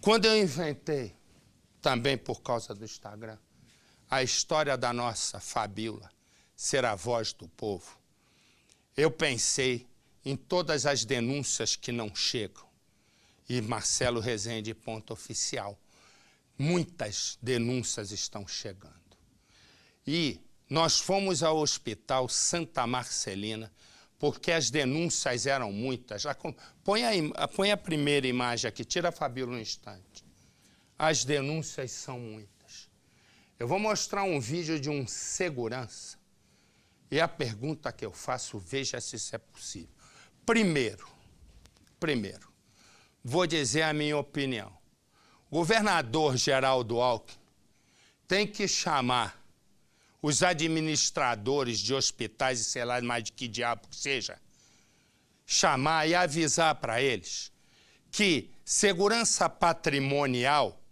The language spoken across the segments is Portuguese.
Quando eu inventei, também por causa do Instagram, a história da nossa Fabíola ser a voz do povo, eu pensei em todas as denúncias que não chegam. E Marcelo Rezende, ponto oficial. Muitas denúncias estão chegando. E nós fomos ao Hospital Santa Marcelina, porque as denúncias eram muitas. Põe a primeira imagem aqui, tira a Fabíola um instante. As denúncias são muitas. Eu vou mostrar um vídeo de um segurança. E a pergunta que eu faço, veja se isso é possível. Primeiro, vou dizer a minha opinião. O governador Geraldo Alckmin tem que chamar os administradores de hospitais e sei lá mais de que diabo que seja, chamar e avisar para eles que segurança patrimonial,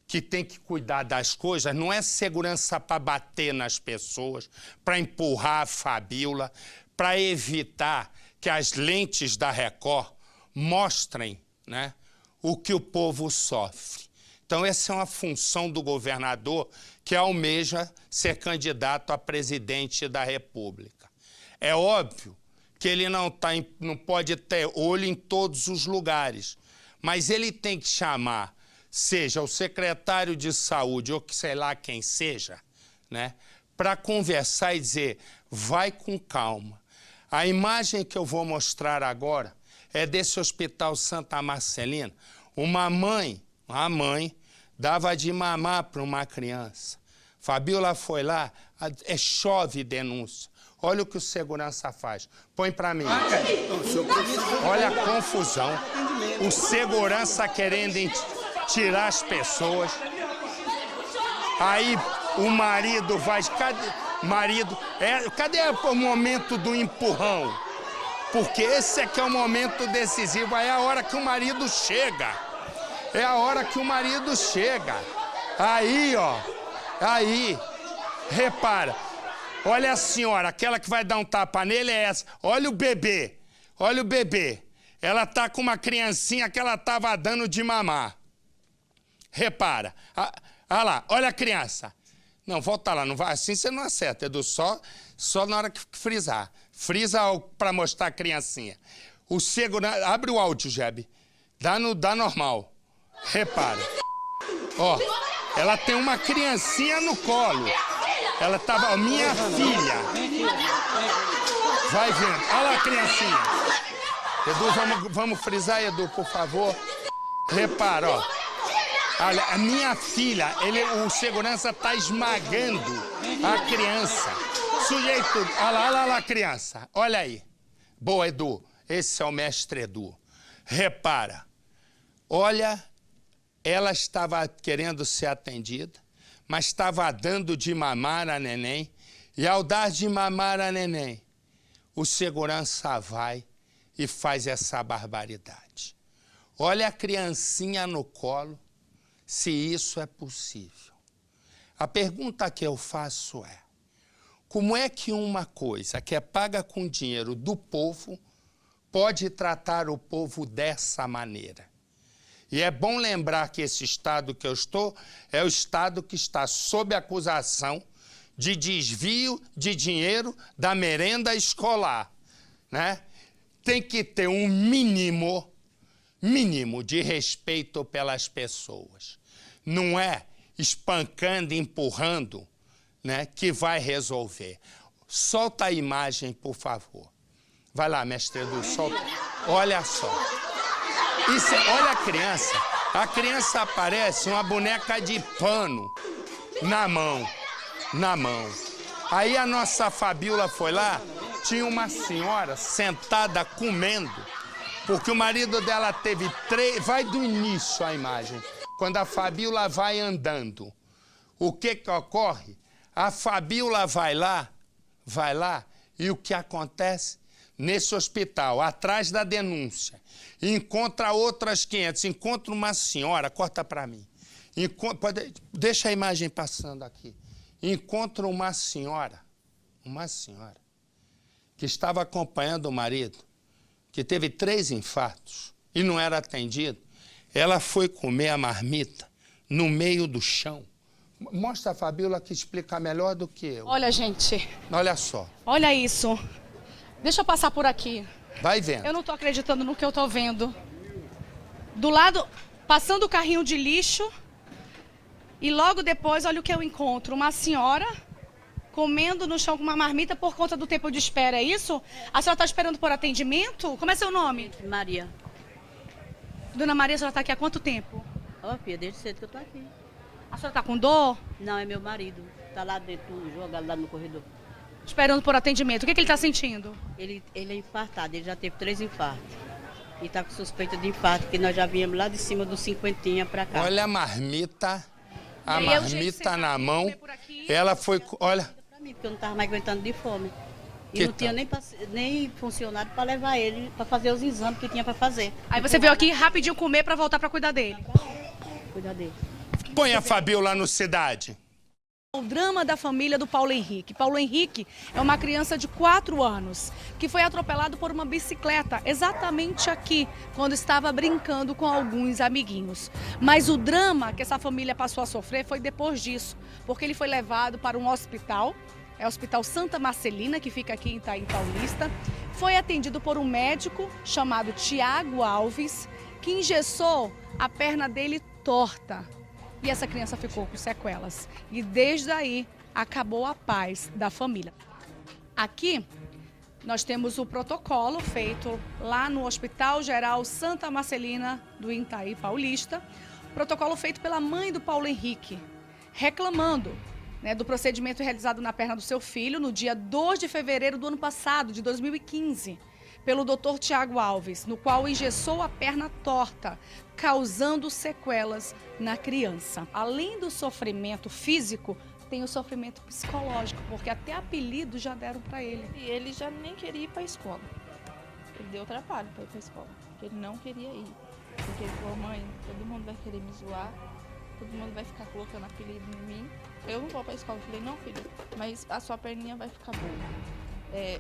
que tem que cuidar das coisas, não é segurança para bater nas pessoas, para empurrar a Fabíola, para evitar que as lentes da Record mostrem, né, o que o povo sofre. Então, essa é uma função do governador que almeja ser candidato a presidente da República. É óbvio que ele não pode ter olho em todos os lugares, mas ele tem que chamar, seja o secretário de saúde ou que sei lá quem seja, né, para conversar e dizer, vai com calma. A imagem que eu vou mostrar agora é desse Hospital Santa Marcelina. A mãe dava de mamar para uma criança. Fabíola foi lá, chove denúncia. Olha o que o segurança faz. Põe para mim. Olha a confusão. O segurança querendo tirar as pessoas. Aí o marido vai... Cadê o momento do empurrão? Porque esse aqui é o momento decisivo. Aí é a hora que o marido chega. É a hora que o marido chega. Aí, ó. Aí. Repara. Olha a senhora. Aquela que vai dar um tapa nele é essa. Olha o bebê. Olha o bebê. Ela tá com uma criancinha que ela tava dando de mamar. Repara. Olha lá. Olha a criança. Não, volta lá. Não vai, assim você não acerta, Edu. Só na hora que frisar. Frisa para mostrar a criancinha. O segurança... Abre o áudio, Jeb. Dá normal. Repara. Ó, ela tem uma criancinha no colo. Ela tava... Minha filha. Vai vendo. Olha lá a criancinha. Edu, vamos frisar, Edu, por favor. Repara, ó. Olha, a minha filha, o segurança tá esmagando a criança. Sujeito... Olha lá a criança. Olha aí. Boa, Edu. Esse é o mestre Edu. Repara. Olha... Ela estava querendo ser atendida, mas estava dando de mamar a neném. E ao dar de mamar a neném, o segurança vai e faz essa barbaridade. Olha a criancinha no colo, se isso é possível. A pergunta que eu faço é, como é que uma coisa que é paga com dinheiro do povo pode tratar o povo dessa maneira? E é bom lembrar que esse estado que eu estou é o estado que está sob acusação de desvio de dinheiro da merenda escolar, né? Tem que ter um mínimo de respeito pelas pessoas. Não é espancando, empurrando, né, que vai resolver. Solta a imagem, por favor. Vai lá, mestre Edu, solta. Olha só. Olha a criança parece uma boneca de pano na mão. Aí a nossa Fabíola foi lá, tinha uma senhora sentada comendo, porque o marido dela teve 3... Vai do início a imagem, quando a Fabíola vai andando. O que ocorre? A Fabíola vai lá, e o que acontece? Nesse hospital, atrás da denúncia, encontra outras 500, encontra uma senhora, corta para mim, deixa a imagem passando aqui, encontra uma senhora, que estava acompanhando o marido, que teve 3 infartos e não era atendido. Ela foi comer a marmita no meio do chão. Mostra a Fabíola que explica melhor do que eu. Olha, gente. Olha só. Olha isso. Deixa eu passar por aqui. Vai vendo. Eu não tô acreditando no que eu tô vendo. Do lado, passando o carrinho de lixo. E logo depois, olha o que eu encontro. Uma senhora comendo no chão com uma marmita por conta do tempo de espera, é isso? A senhora está esperando por atendimento? Como é seu nome? Maria. Dona Maria, a senhora está aqui há quanto tempo? Ó, filha, desde cedo que eu tô aqui. A senhora está com dor? Não, é meu marido. Tá lá dentro, jogado lá no corredor. Esperando por atendimento. O que ele está sentindo? Ele é infartado, ele já teve 3 infartos. E tá com suspeita de infarto, porque nós já viemos lá de cima do 50 pra cá. Olha a marmita. A E aí, eu marmita sei que na você mão. vai por aqui. Ela foi... Olha... Pra mim, porque eu não tava mais aguentando de fome. E Que não tinha nem funcionário para levar ele para fazer os exames que tinha para fazer. Aí você veio aqui rapidinho comer para voltar para cuidar dele. Cuidar dele. Põe a Fabíola no Cidade. O drama da família do Paulo Henrique. Paulo Henrique é uma criança de 4 anos que foi atropelado por uma bicicleta exatamente aqui, quando estava brincando com alguns amiguinhos. Mas o drama que essa família passou a sofrer foi depois disso, porque ele foi levado para um hospital, é o Hospital Santa Marcelina, que fica aqui em Itaí Paulista. Foi atendido por um médico chamado Tiago Alves, que engessou a perna dele torta. E essa criança ficou com sequelas. E desde aí acabou a paz da família. Aqui nós temos o protocolo feito lá no Hospital Geral Santa Marcelina do Itaí Paulista. Protocolo feito pela mãe do Paulo Henrique, reclamando, né, do procedimento realizado na perna do seu filho no dia 2 de fevereiro do ano passado, de 2015. Pelo Dr. Tiago Alves, no qual engessou a perna torta, causando sequelas na criança. Além do sofrimento físico, tem o sofrimento psicológico, porque até apelido já deram para ele. E ele já nem queria ir para a escola. Ele deu trabalho para ir para a escola, porque ele não queria ir. Porque ele falou, mãe, todo mundo vai querer me zoar, todo mundo vai ficar colocando apelido em mim. Eu não vou para a escola. Eu falei, não, filho, mas a sua perninha vai ficar boa.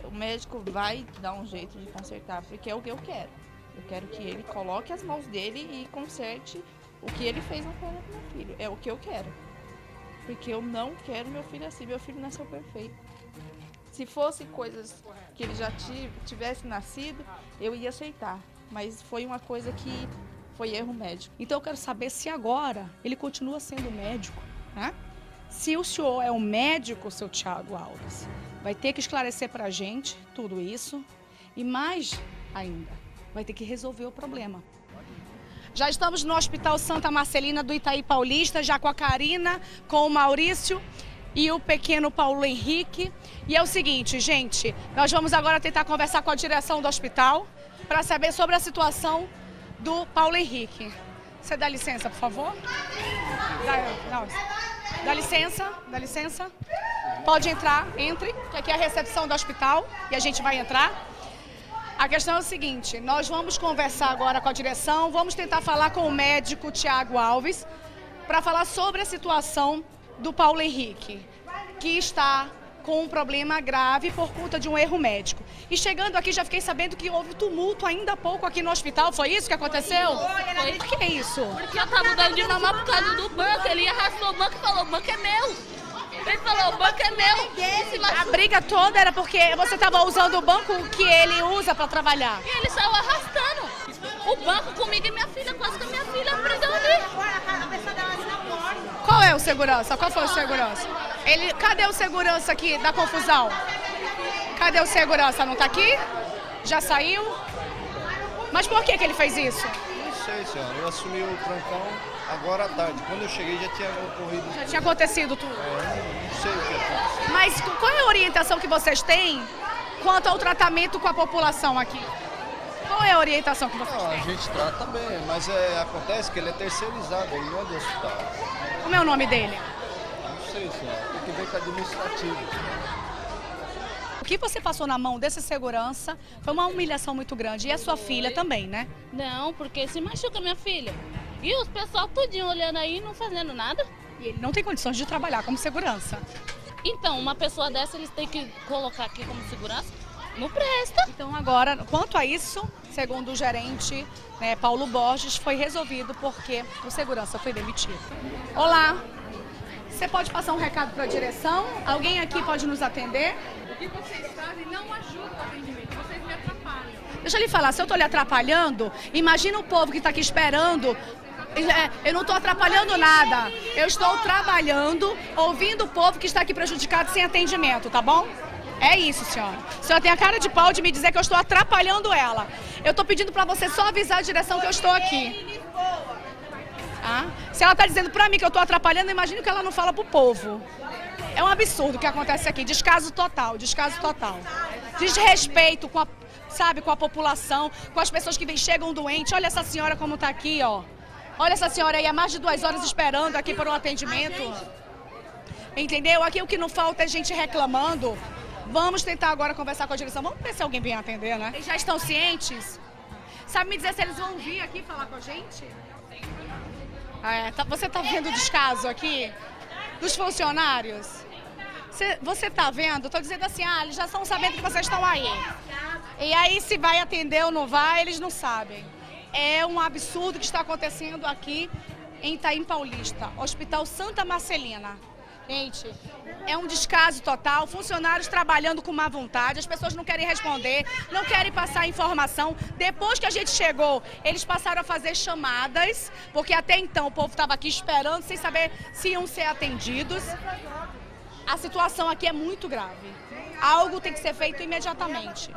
O médico vai dar um jeito de consertar, porque é o que eu quero. Eu quero que ele coloque as mãos dele e conserte o que ele fez na perna do meu filho. É o que eu quero. Porque eu não quero meu filho assim. Meu filho nasceu perfeito. Se fosse coisas que ele já tivesse nascido, eu ia aceitar. Mas foi uma coisa que foi erro médico. Então eu quero saber se agora ele continua sendo médico, né? Se o senhor é um médico, seu Tiago Alves, vai ter que esclarecer para a gente tudo isso e mais ainda, vai ter que resolver o problema. Já estamos no Hospital Santa Marcelina do Itaí Paulista, já com a Karina, com o Maurício e o pequeno Paulo Henrique. E é o seguinte, gente, nós vamos agora tentar conversar com a direção do hospital para saber sobre a situação do Paulo Henrique. Você dá licença, por favor? Dá licença. Pode entrar, entre, que aqui é a recepção do hospital e a gente vai entrar. A questão é o seguinte, nós vamos conversar agora com a direção, vamos tentar falar com o médico Tiago Alves para falar sobre a situação do Paulo Henrique, que está com um problema grave por conta de um erro médico. E chegando aqui, já fiquei sabendo que houve tumulto ainda há pouco aqui no hospital. Foi isso que aconteceu? Foi. Por que é isso? Porque eu tava dando de mamar por causa do banco. Ele arrastou o banco e falou, o banco é meu. Ele falou, o banco é meu. A briga toda era porque você estava usando o banco que ele usa para trabalhar. E ele saiu arrastando o banco comigo e minha filha, quase que a minha filha prendeu ali. Qual é o segurança? Qual foi o segurança? Cadê o segurança aqui da confusão? Cadê o segurança? Não tá aqui? Já saiu? Mas por que ele fez isso? Não sei, senhora. Eu assumi o trancão agora à tarde. Quando eu cheguei já tinha ocorrido. Já tinha acontecido tudo. Não sei o que aconteceu. Mas qual é a orientação que vocês têm quanto ao tratamento com a população aqui? Qual é a orientação que vocês Não, a têm? gente trata bem, mas acontece que ele é terceirizado, ele não é do hospital. Como é o nome dele? Não sei, senhora. Tem que ver com o administrativo. O que você passou na mão desse segurança foi uma humilhação muito grande. E a sua filha também, né? Não, porque se machuca minha filha. E os pessoal tudinho olhando aí e não fazendo nada. E ele não tem condições de trabalhar como segurança. Então, uma pessoa dessa eles têm que colocar aqui como segurança. Não presta. Então agora, quanto a isso, segundo o gerente, né, Paulo Borges, foi resolvido porque o segurança foi demitido. Olá, você pode passar um recado para a direção? Alguém aqui pode nos atender? O que vocês fazem não ajuda o atendimento, vocês me atrapalham. Deixa eu lhe falar, se eu estou lhe atrapalhando, imagina o povo que está aqui esperando. Eu não estou atrapalhando nada. Eu estou trabalhando, ouvindo o povo que está aqui prejudicado sem atendimento, tá bom? É isso, senhora. A senhora tem a cara de pau de me dizer que eu estou atrapalhando ela. Eu estou pedindo para você só avisar a direção que eu estou aqui. Ah? Se ela está dizendo para mim que eu estou atrapalhando, imagine que ela não fala pro povo. É um absurdo o que acontece aqui. Descaso total, descaso total. Desrespeito com a, sabe, com a população, com as pessoas que chegam doentes. Olha essa senhora como está aqui, ó. Olha essa senhora aí há mais de 2 horas esperando aqui por um atendimento. Entendeu? Aqui o que não falta é gente reclamando. Vamos tentar agora conversar com a direção. Vamos ver se alguém vem atender, né? Eles já estão cientes? Sabe me dizer se eles vão vir aqui falar com a gente? Você tá vendo o descaso aqui dos funcionários? Você tá vendo? Tô dizendo assim, eles já estão sabendo que vocês estão aí. E aí se vai atender ou não vai, eles não sabem. É um absurdo que está acontecendo aqui em Itaim Paulista, Hospital Santa Marcelina. Gente, é um descaso total, funcionários trabalhando com má vontade, as pessoas não querem responder, não querem passar informação. Depois que a gente chegou, eles passaram a fazer chamadas, porque até então o povo estava aqui esperando, sem saber se iam ser atendidos. A situação aqui é muito grave. Algo tem que ser feito imediatamente.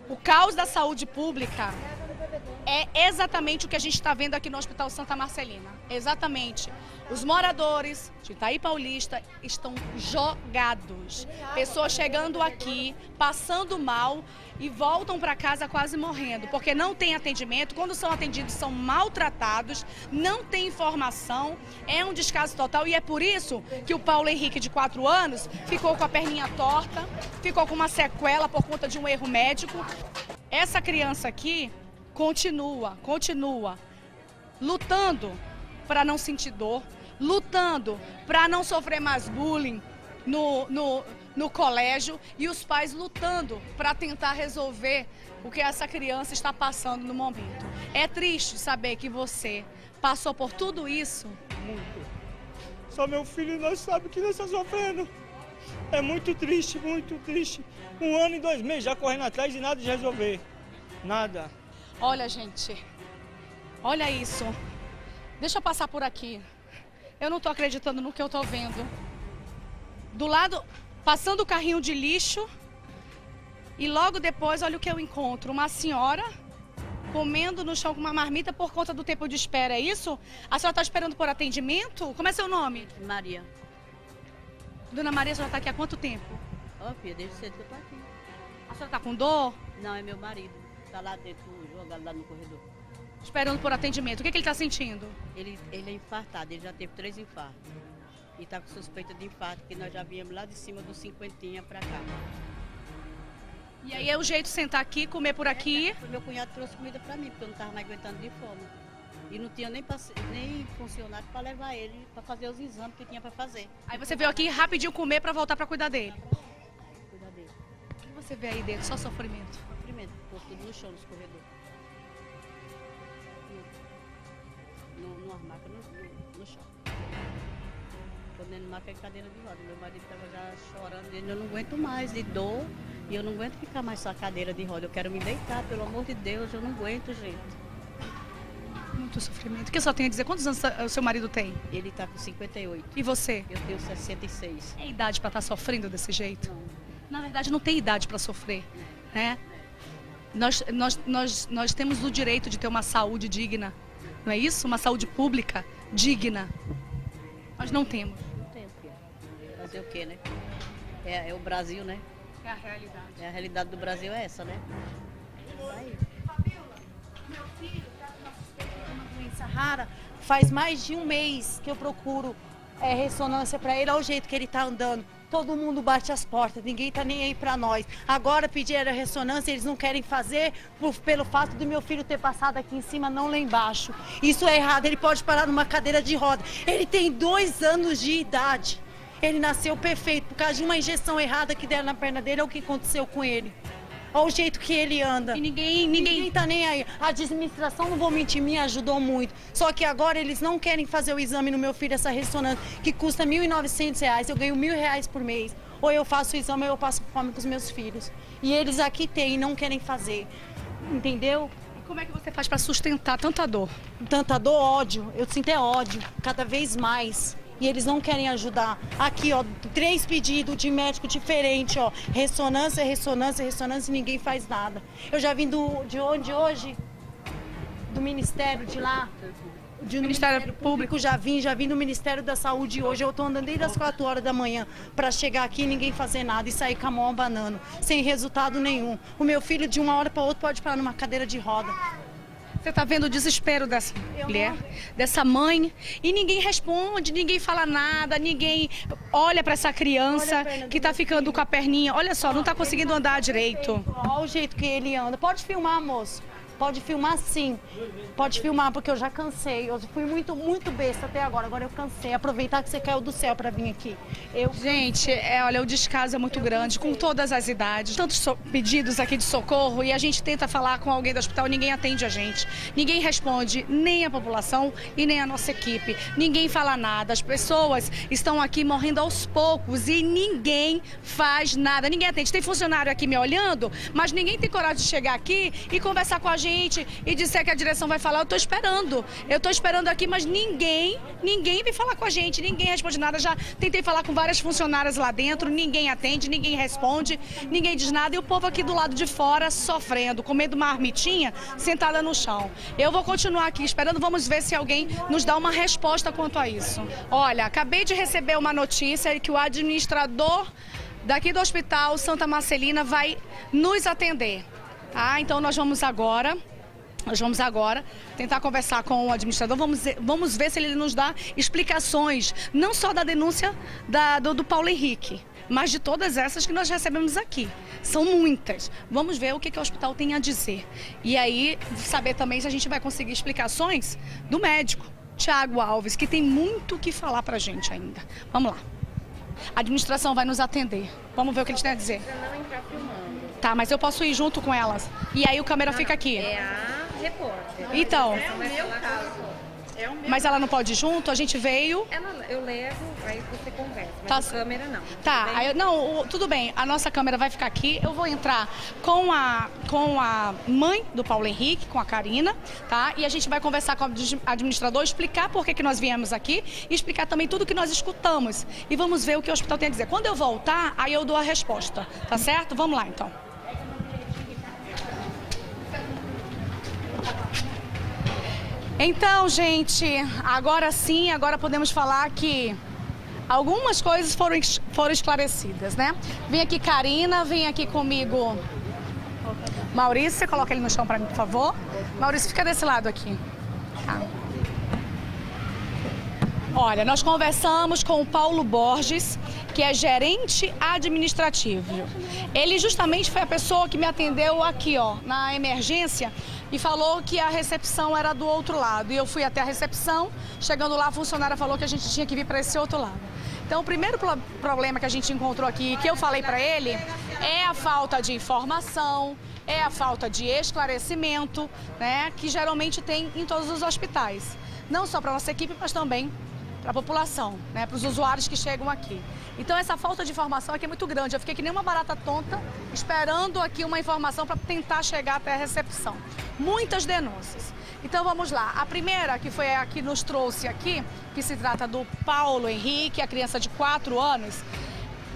O caos da saúde pública é exatamente o que a gente está vendo aqui no Hospital Santa Marcelina. Exatamente. Os moradores de Itaim Paulista estão jogados. Pessoas chegando aqui, passando mal e voltam para casa quase morrendo, porque não tem atendimento. Quando são atendidos, são maltratados, não tem informação. É um descaso total e é por isso que o Paulo Henrique, de 4 anos, ficou com a perninha torta, ficou com uma sequela por conta de um erro médico. Essa criança aqui continua lutando para não sentir dor, lutando para não sofrer mais bullying no colégio e os pais lutando para tentar resolver o que essa criança está passando no momento. É triste saber que você passou por tudo isso. Muito. Só meu filho não sabe o que ele está sofrendo. É muito triste, muito triste. 1 ano e 2 meses já correndo atrás e nada de resolver. Nada. Olha, gente, olha isso. Deixa eu passar por aqui. Eu não estou acreditando no que eu estou vendo. Do lado, passando o carrinho de lixo e logo depois, olha o que eu encontro. Uma senhora comendo no chão com uma marmita por conta do tempo de espera, é isso? A senhora está esperando por atendimento? Como é seu nome? Maria. Dona Maria, a senhora está aqui há quanto tempo? Ó, filha, desde cedo que eu tô aqui. A senhora está com dor? Não, é meu marido. Tá lá dentro, jogado lá no corredor. Esperando por atendimento. O que ele está sentindo? Ele é infartado, ele já teve 3 infartos. E está com suspeita de infarto, que nós já viemos lá de cima dos 50 para cá. E aí é o jeito de sentar aqui, comer por aqui. Meu cunhado trouxe comida para mim, porque eu não estava mais aguentando de fome. E não tinha nem funcionário para levar ele para fazer os exames que tinha para fazer. Aí você veio aqui rapidinho comer para voltar para cuidar dele. Cuidar dele. O que você vê aí dentro? Só sofrimento. Sofrimento, povo tudo no chão, nos corredores. Numa maca no chão. Quando ele maca é cadeira de roda. Meu marido estava já chorando, dizendo, eu não aguento mais de dor e eu não aguento ficar mais só cadeira de roda. Eu quero me deitar, pelo amor de Deus, eu não aguento, gente. Muito sofrimento. O que a senhora tem a dizer? Quantos anos o seu marido tem? Ele está com 58. E você? Eu tenho 66. É idade para estar sofrendo desse jeito? Não. Na verdade, não tem idade para sofrer, né? Nós temos o direito de ter uma saúde digna, não é isso? Uma saúde pública digna. Nós não temos. Não tem, filha. Fazer o quê, né? É o Brasil, né? É a realidade. A realidade do Brasil é essa, né? Aí. Meu filho está com uma doença rara. Faz mais de 1 mês que eu procuro ressonância para ele. Olha o jeito que ele está andando. Todo mundo bate as portas, ninguém tá nem aí para nós. Agora pediram a ressonância, eles não querem fazer pelo fato do meu filho ter passado aqui em cima, não lá embaixo. Isso é errado, ele pode parar numa cadeira de roda. Ele tem 2 anos de idade. Ele nasceu perfeito por causa de uma injeção errada que deram na perna dele. Olha o que aconteceu com ele. Olha o jeito que ele anda. E ninguém tá nem aí. A administração, não vou mentir, me ajudou muito. Só que agora eles não querem fazer o exame no meu filho, essa ressonância, que custa R$ 1.900. Eu ganho R$ 1.000 por mês. Ou eu faço o exame ou eu passo fome com os meus filhos. E eles aqui têm e não querem fazer. Entendeu? Como é que você faz para sustentar tanta dor? Tanta dor, ódio. Eu sinto ódio, cada vez mais. E eles não querem ajudar. Aqui, ó, 3 pedidos de médico diferente, ó. Ressonância, ressonância, ressonância e ninguém faz nada. Eu já vim de onde hoje? Do Ministério de lá. Do Ministério Público, já vim do Ministério da Saúde hoje. Eu tô andando desde as 4 horas da manhã para chegar aqui e ninguém fazer nada e sair com a mão abanando, sem resultado nenhum. O meu filho, de uma hora para outra, pode parar numa cadeira de roda. Você está vendo o desespero dessa mulher, dessa mãe, e ninguém responde, ninguém fala nada, ninguém olha para essa criança que está ficando com a perninha. Olha só, não está conseguindo andar direito. Olha o jeito que ele anda. Pode filmar, moço. Pode filmar sim. Pode filmar, porque eu já cansei. Eu fui muito besta até agora. Agora eu cansei. Aproveitar que você caiu do céu para vir aqui. Gente, olha, o descaso é muito grande, com todas as idades. Tantos pedidos aqui de socorro e a gente tenta falar com alguém do hospital, ninguém atende a gente. Ninguém responde, nem a população e nem a nossa equipe. Ninguém fala nada. As pessoas estão aqui morrendo aos poucos e ninguém faz nada. Ninguém atende. Tem funcionário aqui me olhando, mas ninguém tem coragem de chegar aqui e conversar com a gente e disser que a direção vai falar. Eu tô esperando aqui, mas ninguém vem falar com a gente, ninguém responde nada. Já tentei falar com várias funcionárias lá dentro, ninguém atende, ninguém responde, ninguém diz nada, e o povo aqui do lado de fora sofrendo, comendo uma marmitinha, sentada no chão. Eu vou continuar aqui esperando, vamos ver se alguém nos dá uma resposta quanto a isso. Olha, acabei de receber uma notícia que o administrador daqui do Hospital Santa Marcelina vai nos atender. Então nós vamos agora tentar conversar com o administrador, vamos ver se ele nos dá explicações, não só da denúncia do Paulo Henrique, mas de todas essas que nós recebemos aqui. São muitas. Vamos ver o que o hospital tem a dizer. E aí, saber também se a gente vai conseguir explicações do médico, Tiago Alves, que tem muito o que falar pra gente ainda. Vamos lá. A administração vai nos atender. Vamos ver o que eles têm a dizer. Não entrar filmando. Tá, mas eu posso ir junto com elas. E aí o câmera fica aqui. É a repórter. Então. É o meu caso. Mas ela não pode ir junto? A gente veio. Eu levo, aí você conversa. Mas Tá. a câmera não. Tá, tudo bem. A nossa câmera vai ficar aqui. Eu vou entrar com a mãe do Paulo Henrique, com a Karina, tá? E a gente vai conversar com o administrador, explicar por que nós viemos aqui e explicar também tudo que nós escutamos. E vamos ver o que o hospital tem a dizer. Quando eu voltar, aí eu dou a resposta. Tá certo? Vamos lá, então. Então, gente, agora sim, agora podemos falar que algumas coisas foram esclarecidas, né? Vem aqui Karina, vem aqui comigo Maurício, você coloca ele no chão para mim, por favor. Maurício, fica desse lado aqui. Tá. Olha, nós conversamos com o Paulo Borges, que é gerente administrativo. Ele justamente foi a pessoa que me atendeu aqui, ó, na emergência, e falou que a recepção era do outro lado. E eu fui até a recepção, chegando lá a funcionária falou que a gente tinha que vir para esse outro lado. Então o primeiro problema que a gente encontrou aqui, que eu falei para ele, é a falta de informação, é a falta de esclarecimento, né, que geralmente tem em todos os hospitais. Não só para a nossa equipe, mas também para a população, né, para os usuários que chegam aqui. Então essa falta de informação aqui é muito grande. Eu fiquei que nem uma barata tonta, esperando aqui uma informação para tentar chegar até a recepção. Muitas denúncias. Então vamos lá. A primeira, que foi a que nos trouxe aqui, que se trata do Paulo Henrique, a criança de 4 anos,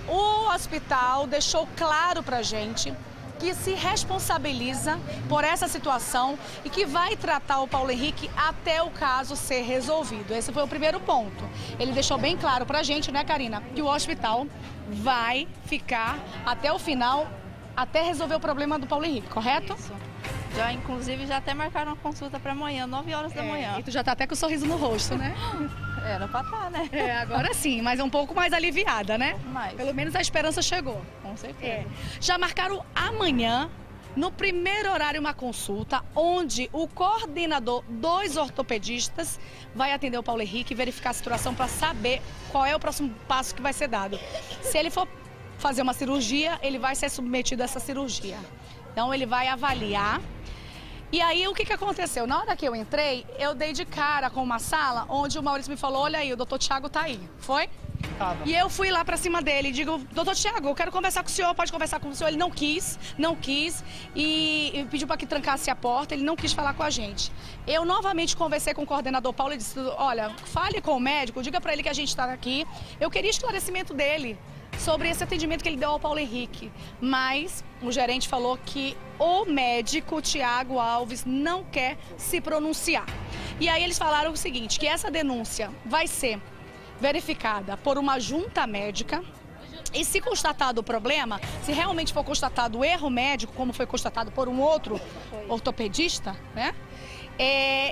o hospital deixou claro para a gente que se responsabiliza por essa situação e que vai tratar o Paulo Henrique até o caso ser resolvido. Esse foi o primeiro ponto. Ele deixou bem claro pra gente, né, Karina, que o hospital vai ficar até o final, até resolver o problema do Paulo Henrique, correto? Isso. Inclusive, já até marcaram uma consulta para amanhã, 9 horas da manhã. E tu já tá até com um sorriso no rosto, né? Era pra estar, né? Agora sim, mas um pouco mais aliviada, né? Mais. Pelo menos a esperança chegou. Com certeza. Já marcaram amanhã No primeiro horário, uma consulta, onde o coordenador dos ortopedistas vai atender o Paulo Henrique e verificar a situação para saber qual é o próximo passo que vai ser dado. Se ele for fazer uma cirurgia, ele vai ser submetido a essa cirurgia. Então, ele vai avaliar. E aí, o que aconteceu? Na hora que eu entrei, eu dei de cara com uma sala onde o Maurício me falou, olha aí, o doutor Tiago tá aí. Foi? Tava. E eu fui lá pra cima dele e digo, doutor Tiago, eu quero conversar com o senhor, pode conversar com o senhor. Ele não quis, e pediu para que trancasse a porta, ele não quis falar com a gente. Eu novamente conversei com o coordenador Paulo e disse, olha, fale com o médico, diga para ele que a gente está aqui. Eu queria esclarecimento dele sobre esse atendimento que ele deu ao Paulo Henrique, mas o gerente falou que o médico Tiago Alves não quer se pronunciar. E aí eles falaram o seguinte, que essa denúncia vai ser verificada por uma junta médica e se constatado o problema, se realmente for constatado o erro médico, como foi constatado por um outro ortopedista, né?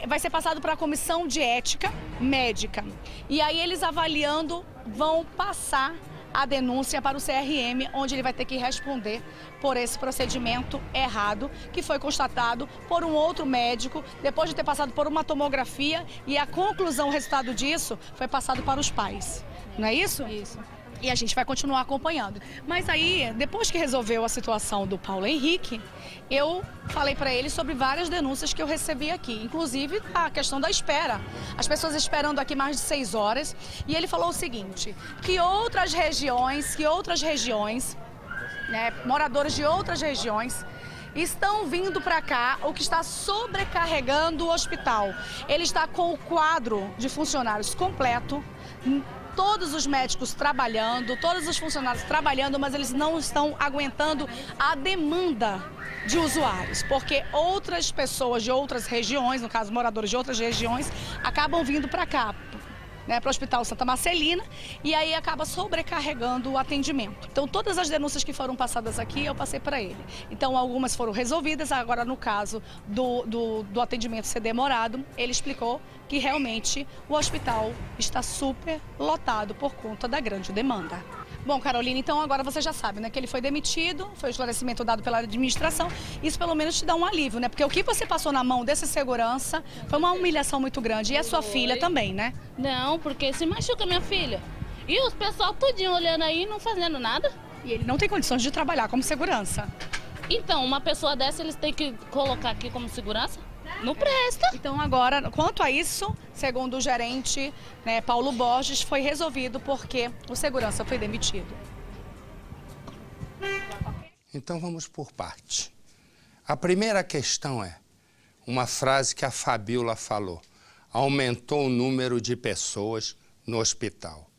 Vai ser passado para a comissão de ética médica. E aí eles avaliando vão passar a denúncia para o CRM, onde ele vai ter que responder por esse procedimento errado, que foi constatado por um outro médico, depois de ter passado por uma tomografia, e a conclusão, o resultado disso, foi passado para os pais. Não é isso? Isso. E a gente vai continuar acompanhando. Mas aí, depois que resolveu a situação do Paulo Henrique, eu falei para ele sobre várias denúncias que eu recebi aqui, inclusive a questão da espera. As pessoas esperando aqui mais de 6 horas. E ele falou o seguinte, que outras regiões, né, moradores de outras regiões, estão vindo para cá, o que está sobrecarregando o hospital. Ele está com o quadro de funcionários completo, todos os médicos trabalhando, todos os funcionários trabalhando, mas eles não estão aguentando a demanda de usuários, porque outras pessoas de outras regiões, no caso moradores de outras regiões, acabam vindo para cá, né, para o Hospital Santa Marcelina, e aí acaba sobrecarregando o atendimento. Então, todas as denúncias que foram passadas aqui, eu passei para ele. Então, algumas foram resolvidas, agora no caso do atendimento ser demorado, ele explicou que realmente o hospital está super lotado por conta da grande demanda. Bom, Carolina, então agora você já sabe, né, que ele foi demitido, foi o esclarecimento dado pela administração, isso pelo menos te dá um alívio, né, porque o que você passou na mão desse segurança foi uma humilhação muito grande, e a sua filha também, né? Não, porque se machuca minha filha. E os pessoal tudinho olhando aí, não fazendo nada. E ele não tem condições de trabalhar como segurança. Então, uma pessoa dessa eles têm que colocar aqui como segurança? Não presta. Então agora, quanto a isso, segundo o gerente, né, Paulo Borges, foi resolvido porque o segurança foi demitido. Então vamos por parte. A primeira questão é uma frase que a Fabíola falou. Aumentou o número de pessoas no hospital.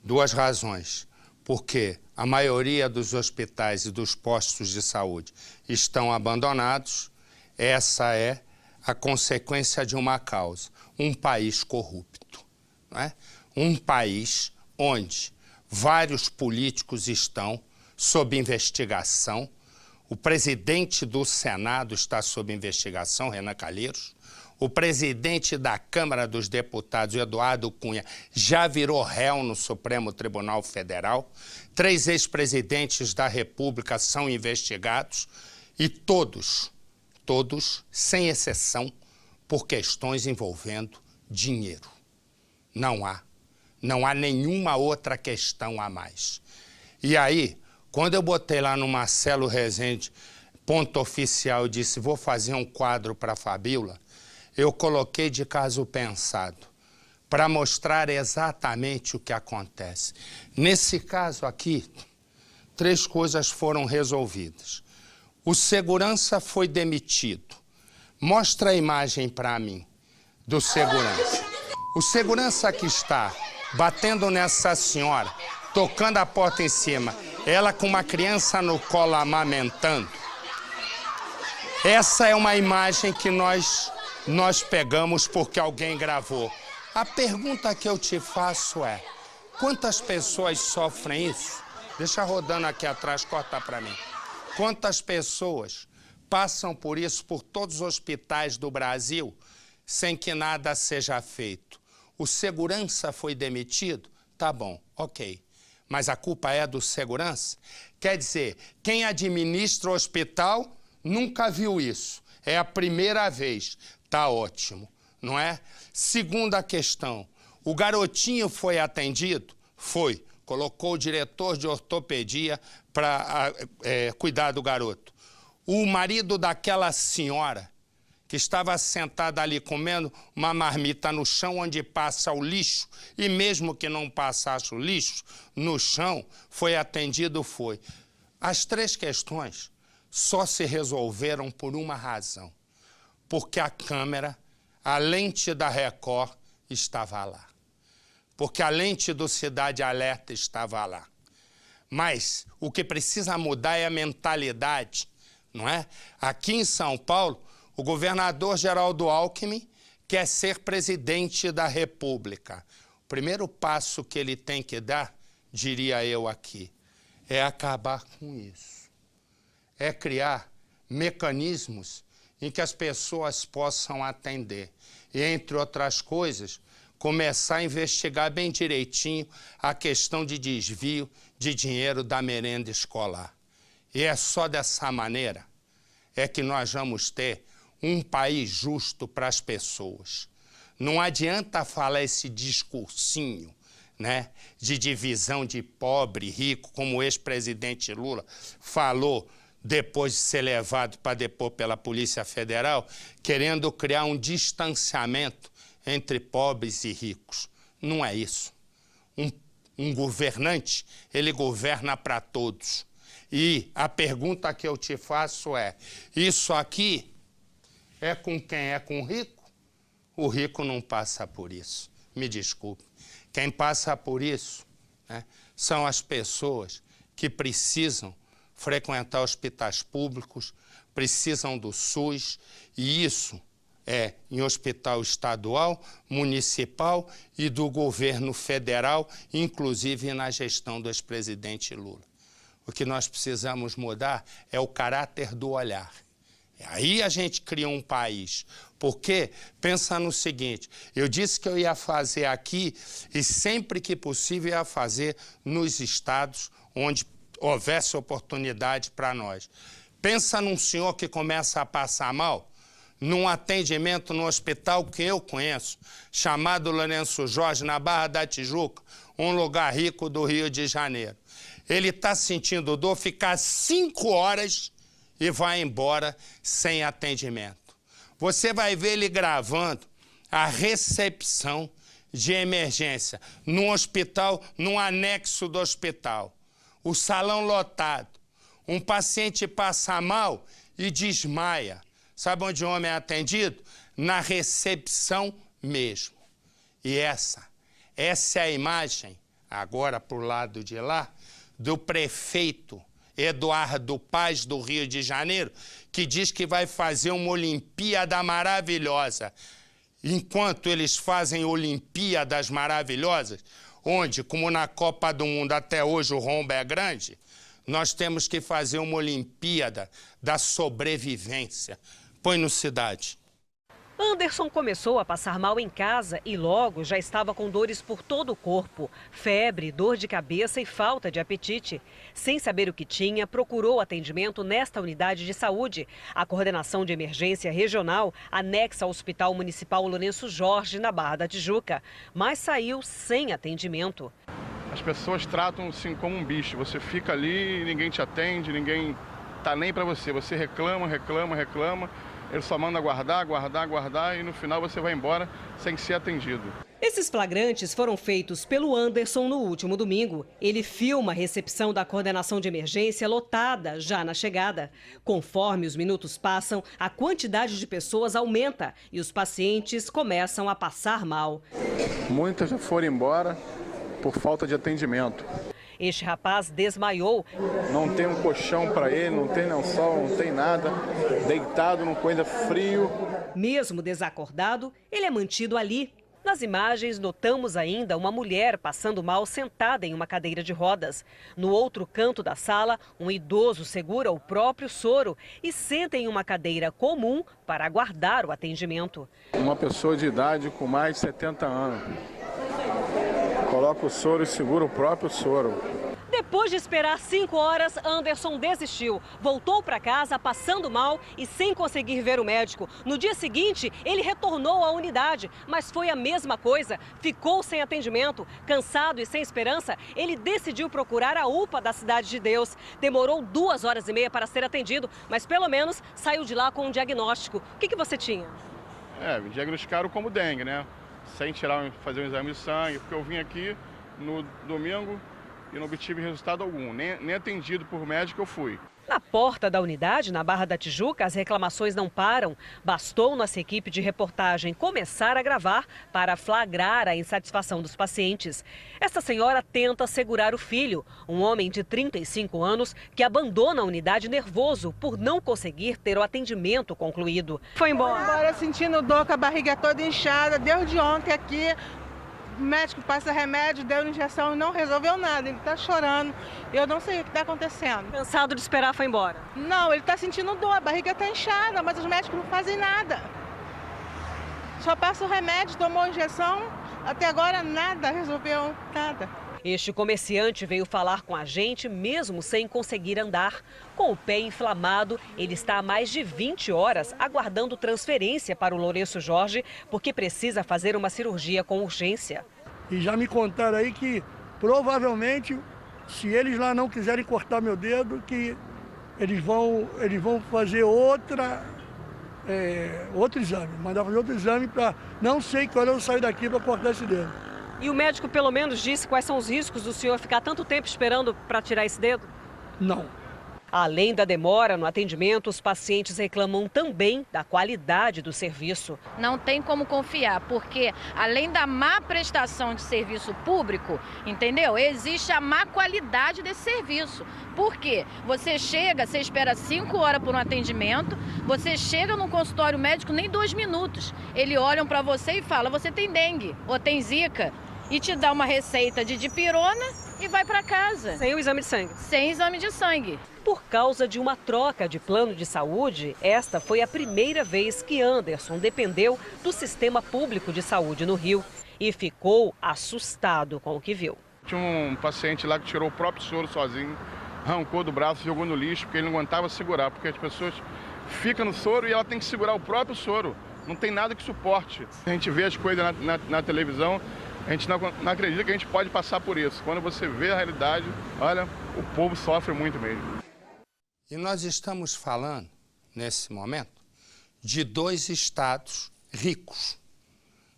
2 razões. Porque a maioria dos hospitais e dos postos de saúde estão abandonados. Essa é a consequência de uma causa, um país corrupto, não é? Um país onde vários políticos estão sob investigação, o presidente do Senado está sob investigação, Renan Calheiros, o presidente da Câmara dos Deputados, Eduardo Cunha, já virou réu no Supremo Tribunal Federal, 3 ex-presidentes da República são investigados e todos, sem exceção, por questões envolvendo dinheiro. Não há nenhuma outra questão a mais. E aí, quando eu botei lá no Marcelo Rezende, ponto oficial, e disse, vou fazer um quadro para a Fabíola, eu coloquei de caso pensado, para mostrar exatamente o que acontece. Nesse caso aqui, 3 coisas foram resolvidas. O segurança foi demitido. Mostra a imagem para mim do segurança. O segurança que está batendo nessa senhora, tocando a porta em cima, ela com uma criança no colo amamentando. Essa é uma imagem que nós pegamos porque alguém gravou. A pergunta que eu te faço é, quantas pessoas sofrem isso? Deixa rodando aqui atrás, corta para mim. Quantas pessoas passam por isso, por todos os hospitais do Brasil, sem que nada seja feito? O segurança foi demitido? Tá bom, ok. Mas a culpa é do segurança? Quer dizer, quem administra o hospital nunca viu isso. É a primeira vez. Tá ótimo, não é? Segunda questão, o garotinho foi atendido? Foi. Colocou o diretor de ortopedia para cuidar do garoto. O marido daquela senhora que estava sentada ali comendo uma marmita no chão onde passa o lixo, e mesmo que não passasse o lixo no chão, foi atendido, foi. As três questões só se resolveram por uma razão, porque a câmera, a lente da Record estava lá, porque a lente do Cidade Alerta estava lá. Mas o que precisa mudar é a mentalidade, não é? Aqui em São Paulo, o governador Geraldo Alckmin quer ser presidente da República. O primeiro passo que ele tem que dar, diria eu aqui, é acabar com isso. É criar mecanismos em que as pessoas possam atender. E, entre outras coisas, começar a investigar bem direitinho a questão de desvio de dinheiro da merenda escolar. E é só dessa maneira é que nós vamos ter um país justo para as pessoas. Não adianta falar esse discursinho, né, de divisão de pobre e rico, como o ex-presidente Lula falou depois de ser levado para depor pela Polícia Federal, querendo criar um distanciamento entre pobres e ricos. Não é isso. Um governante, ele governa para todos. E a pergunta que eu te faço é, isso aqui é com quem é com o rico? O rico não passa por isso, me desculpe. Quem passa por isso, né, são as pessoas que precisam frequentar hospitais públicos, precisam do SUS, e isso é em hospital estadual, municipal e do governo federal, inclusive na gestão do ex-presidente Lula. O que nós precisamos mudar é o caráter do olhar. Aí a gente cria um país. Porque, pensa no seguinte, eu disse que eu ia fazer aqui e sempre que possível ia fazer nos estados onde houvesse oportunidade para nós. Pensa num senhor que começa a passar mal, num atendimento no hospital que eu conheço, chamado Lourenço Jorge, na Barra da Tijuca, um lugar rico do Rio de Janeiro. Ele está sentindo dor, fica 5 horas e vai embora sem atendimento. Você vai ver ele gravando a recepção de emergência num hospital, num anexo do hospital. O salão lotado. Um paciente passa mal e desmaia. Sabe onde o homem é atendido? Na recepção mesmo. E essa é a imagem, agora para o lado de lá, do prefeito Eduardo Paz, do Rio de Janeiro, que diz que vai fazer uma Olimpíada maravilhosa. Enquanto eles fazem Olimpíadas maravilhosas, onde, como na Copa do Mundo até hoje o rombo é grande, nós temos que fazer uma Olimpíada da sobrevivência. Põe no Cidade. Anderson começou a passar mal em casa e logo já estava com dores por todo o corpo, febre, dor de cabeça e falta de apetite. Sem saber o que tinha, procurou atendimento nesta unidade de saúde. A coordenação de emergência regional anexa ao Hospital Municipal Lourenço Jorge, na Barra da Tijuca, mas saiu sem atendimento. As pessoas tratam assim como um bicho. Você fica ali, ninguém te atende, ninguém tá nem para você. Você reclama. Ele só manda guardar e no final você vai embora sem ser atendido. Esses flagrantes foram feitos pelo Anderson no último domingo. Ele filma a recepção da coordenação de emergência lotada já na chegada. Conforme os minutos passam, a quantidade de pessoas aumenta e os pacientes começam a passar mal. Muitas já foram embora por falta de atendimento. Este rapaz desmaiou. Não tem um colchão para ele, não tem lençol, não tem nada. Deitado num coisa frio. Mesmo desacordado, ele é mantido ali. Nas imagens, notamos ainda uma mulher passando mal sentada em uma cadeira de rodas. No outro canto da sala, um idoso segura o próprio soro e senta em uma cadeira comum para aguardar o atendimento. Uma pessoa de idade com mais de 70 anos. Coloca o soro e segura o próprio soro. Depois de esperar 5 horas, Anderson desistiu. Voltou para casa passando mal e sem conseguir ver o médico. No dia seguinte, ele retornou à unidade, mas foi a mesma coisa. Ficou sem atendimento. Cansado e sem esperança, ele decidiu procurar a UPA da Cidade de Deus. Demorou 2 horas e meia para ser atendido, mas pelo menos saiu de lá com um diagnóstico. O que você tinha? Me diagnosticaram como dengue, né? Sem fazer um exame de sangue, porque eu vim aqui no domingo e não obtive resultado algum, nem atendido por médico eu fui. Na porta da unidade, na Barra da Tijuca, as reclamações não param. Bastou nossa equipe de reportagem começar a gravar para flagrar a insatisfação dos pacientes. Essa senhora tenta segurar o filho, um homem de 35 anos que abandona a unidade nervoso por não conseguir ter o atendimento concluído. Foi embora. Agora sentindo dor com a barriga toda inchada, desde ontem aqui. O médico passa remédio, deu injeção e não resolveu nada. Ele está chorando. Eu não sei o que está acontecendo. Cansado de esperar, foi embora? Não, ele está sentindo dor, a barriga está inchada, mas os médicos não fazem nada. Só passa o remédio, tomou injeção, até agora nada, resolveu nada. Este comerciante veio falar com a gente mesmo sem conseguir andar. Com o pé inflamado, ele está há mais de 20 horas aguardando transferência para o Lourenço Jorge, porque precisa fazer uma cirurgia com urgência. E já me contaram aí que provavelmente, se eles lá não quiserem cortar meu dedo, que eles vão fazer outro exame, mandar fazer outro exame para não sei que hora eu saio daqui para cortar esse dedo. E o médico pelo menos disse quais são os riscos do senhor ficar tanto tempo esperando para tirar esse dedo? Não. Além da demora no atendimento, os pacientes reclamam também da qualidade do serviço. Não tem como confiar, porque além da má prestação de serviço público, entendeu? Existe a má qualidade desse serviço. Por quê? Você chega, você espera 5 horas por um atendimento, você chega no consultório médico nem 2 minutos. Eles olham para você e falam, você tem dengue ou tem zika, e te dá uma receita de dipirona e vai para casa. Sem o exame de sangue? Sem exame de sangue. Por causa de uma troca de plano de saúde, esta foi a primeira vez que Anderson dependeu do sistema público de saúde no Rio e ficou assustado com o que viu. Tinha um paciente lá que tirou o próprio soro sozinho, arrancou do braço e jogou no lixo, porque ele não aguentava segurar, porque as pessoas ficam no soro e ela tem que segurar o próprio soro. Não tem nada que suporte. A gente vê as coisas na televisão, a gente não acredita que a gente pode passar por isso. Quando você vê a realidade, olha, o povo sofre muito mesmo. E nós estamos falando, nesse momento, de 2 estados ricos.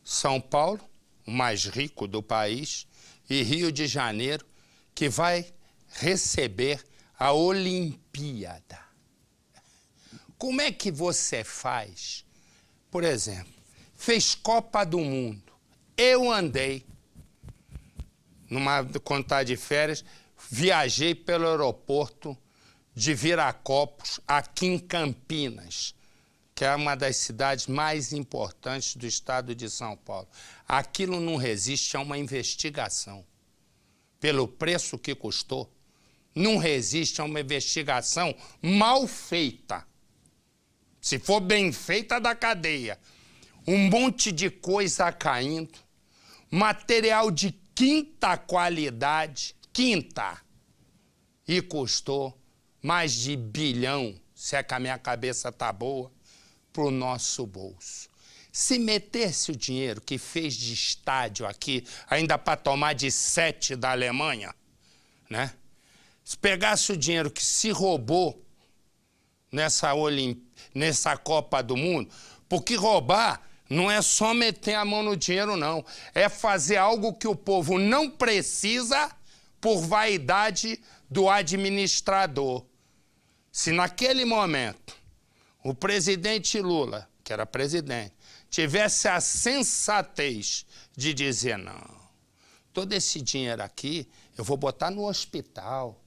São Paulo, o mais rico do país, e Rio de Janeiro, que vai receber a Olimpíada. Como é que você faz? Por exemplo, fez Copa do Mundo. Eu andei, quando estava de férias, viajei pelo aeroporto de Viracopos, aqui em Campinas, que é uma das cidades mais importantes do estado de São Paulo. Aquilo não resiste a uma investigação. Pelo preço que custou, não resiste a uma investigação mal feita. Se for bem feita, da cadeia. Um monte de coisa caindo, material de quinta qualidade, e custou mais de bilhão, se é que a minha cabeça tá boa, para o nosso bolso. Se metesse o dinheiro que fez de estádio aqui, ainda para tomar de 7 da Alemanha, né? Se pegasse o dinheiro que se roubou nessa Copa do Mundo, porque roubar não é só meter a mão no dinheiro, não. É fazer algo que o povo não precisa por vaidade do administrador. Se naquele momento o presidente Lula, que era presidente, tivesse a sensatez de dizer, não, todo esse dinheiro aqui eu vou botar no hospital,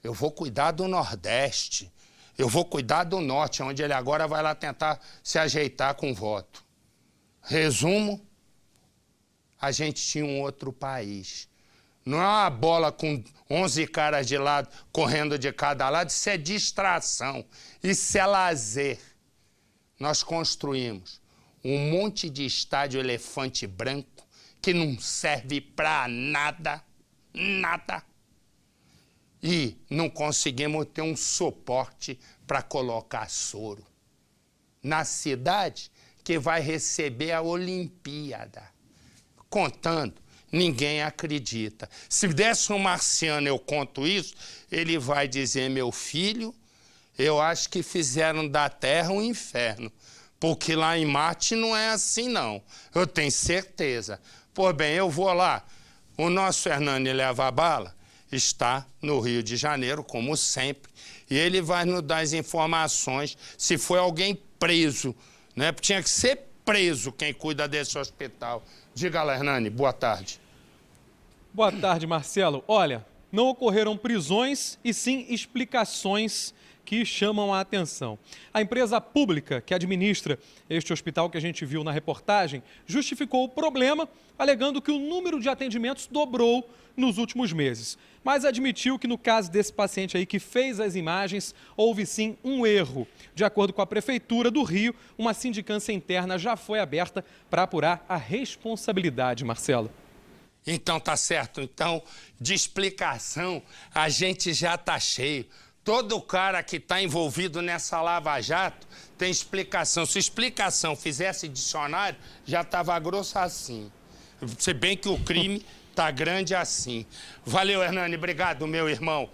eu vou cuidar do Nordeste, eu vou cuidar do Norte, onde ele agora vai lá tentar se ajeitar com o voto. Resumo, a gente tinha um outro país. Não é uma bola com 11 caras de lado, correndo de cada lado, isso é distração, isso é lazer. Nós construímos um monte de estádio elefante branco que não serve para nada, nada. e não conseguimos ter um suporte para colocar soro na cidade que vai receber a Olimpíada. Contando, ninguém acredita. Se desse um marciano, eu conto isso, ele vai dizer, meu filho, eu acho que fizeram da Terra um inferno, porque lá em Marte não é assim, não. Eu tenho certeza. Pois bem, eu vou lá. O nosso Hernani Leva a Bala está no Rio de Janeiro, como sempre, e ele vai nos dar as informações se foi alguém preso, né? Porque tinha que ser preso quem cuida desse hospital. Diga lá, Hernani, boa tarde. Boa tarde, Marcelo. Olha, não ocorreram prisões e sim explicações que chamam a atenção. A empresa pública que administra este hospital que a gente viu na reportagem justificou o problema, alegando que o número de atendimentos dobrou nos últimos meses. Mas admitiu que no caso desse paciente aí que fez as imagens, houve sim um erro. De acordo com a Prefeitura do Rio, uma sindicância interna já foi aberta para apurar a responsabilidade, Marcelo. Então tá certo. Então, de explicação, a gente já tá cheio. Todo cara que está envolvido nessa Lava Jato tem explicação. Se explicação fizesse dicionário, já estava grosso assim. Se bem que o crime tá grande assim. Valeu, Hernani. Obrigado, meu irmão.